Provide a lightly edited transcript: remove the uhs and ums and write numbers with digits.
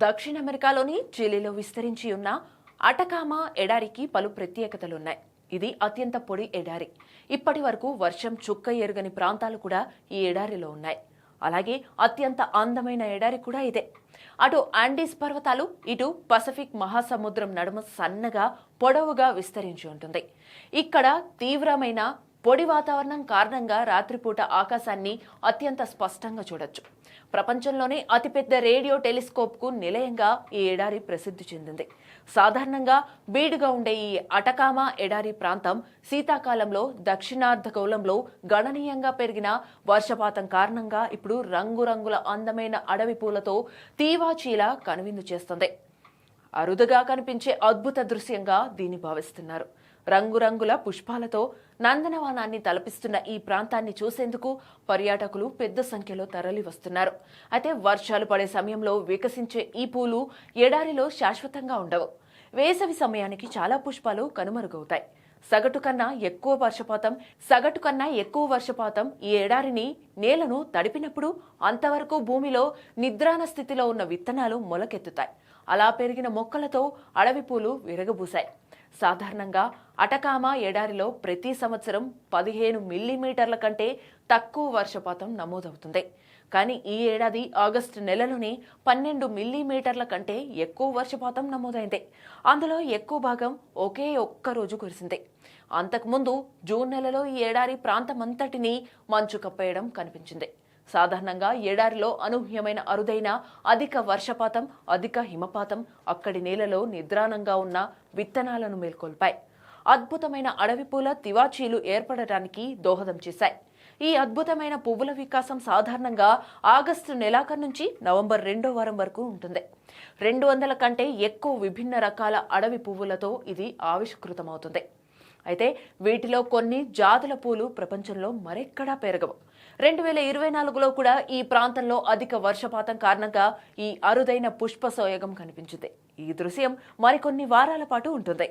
దక్షిణ అమెరికాలోని చిలీలో విస్తరించి ఉన్న అటకామా ఎడారికి పలు ప్రత్యేకతలున్నాయి. ఇది అత్యంత పొడి ఎడారి. ఇప్పటి వరకు వర్షం చుక్క ఎరుగని ప్రాంతాలు కూడా ఈ ఎడారిలో ఉన్నాయి. అలాగే అత్యంత అందమైన ఎడారి కూడా ఇదే. అటు ఆండీస్ పర్వతాలు, ఇటు పసిఫిక్ మహాసముద్రం నడుమ సన్నగా పొడవుగా విస్తరించి ఉంటుంది. ఇక్కడ తీవ్రమైన పొడి వాతావరణం కారణంగా రాత్రిపూట ఆకాశాన్ని అత్యంత స్పష్టంగా చూడొచ్చు. ప్రపంచంలోనే అతిపెద్ద రేడియో టెలిస్కోప్కు నిలయంగా ఈ ఎడారి ప్రసిద్ధి చెందింది. సాధారణంగా బీడుగా ఉండే ఈ అటకామా ఎడారి ప్రాంతం శీతాకాలంలో దక్షిణార్ధగోళంలో గణనీయంగా పెరిగిన వర్షపాతం కారణంగా ఇప్పుడు రంగురంగుల అందమైన అడవి పూలతో తీవాచీలా కనువిందు చేస్తుంది. అరుదుగా కనిపించే అద్భుత దృశ్యంగా దీన్ని భావిస్తున్నారు. రంగురంగుల పుష్పాలతో నందనవనాన్ని తలపిస్తున్న ఈ ప్రాంతాన్ని చూసేందుకు పర్యాటకులు పెద్ద సంఖ్యలో తరలి వస్తున్నారు. అయితే వర్షాలు పడే సమయంలో వికసించే ఈ పూలు ఎడారిలో శాశ్వతంగా ఉండవు. వేసవి సమయానికి చాలా పుష్పాలు కనుమరుగవుతాయి. సగటు కన్నా ఎక్కువ వర్షపాతం ఈ ఎడారిని నేలను తడిపినప్పుడు అంతవరకు భూమిలో నిద్రాణ స్థితిలో ఉన్న విత్తనాలు మొలకెత్తుతాయి. అలా పెరిగిన మొక్కలతో అడవి పూలు విరగబూశాయి. సాధారణంగా అటకామా ఎడారిలో ప్రతి సంవత్సరం 15 మిల్లీమీటర్ల కంటే తక్కువ వర్షపాతం నమోదవుతుంది. కానీ ఈ ఏడాది ఆగస్టు నెలలోనే 12 మిల్లీమీటర్ల కంటే ఎక్కువ వర్షపాతం నమోదైంది. అందులో ఎక్కువ భాగం ఒకే ఒక్క రోజు కురిసింది. అంతకుముందు జూన్ నెలలో ఈ ఎడారి ప్రాంతమంతటినీ మంచు కప్పేయడం కనిపించింది. సాధారణంగా ఎడారిలో అనూహ్యమైన అరుదైన అధిక వర్షపాతం, అధిక హిమపాతం అక్కడి నేలలో నిద్రాణంగా ఉన్న విత్తనాలను మేల్కొల్పాయి. అద్భుతమైన అడవి పూల తివాచీలు ఏర్పడటానికి దోహదం చేశాయి. ఈ అద్భుతమైన పువ్వుల వికాసం సాధారణంగా ఆగస్టు నెలాఖరు నుంచి నవంబర్ 2వ వారం వరకు ఉంటుంది. 200 కంటే ఎక్కువ విభిన్న రకాల అడవి పువ్వులతో ఇది ఆవిష్కృతమవుతుంది. అయితే వీటిలో కొన్ని జాతుల పూలు ప్రపంచంలో మరెక్కడా పెరగవు. 2024లో కూడా ఈ ప్రాంతంలో అధిక వర్షపాతం కారణంగా ఈ అరుదైన పుష్ప సోయగం కనిపించింది. ఈ దృశ్యం మరికొన్ని వారాల పాటు ఉంటుంది.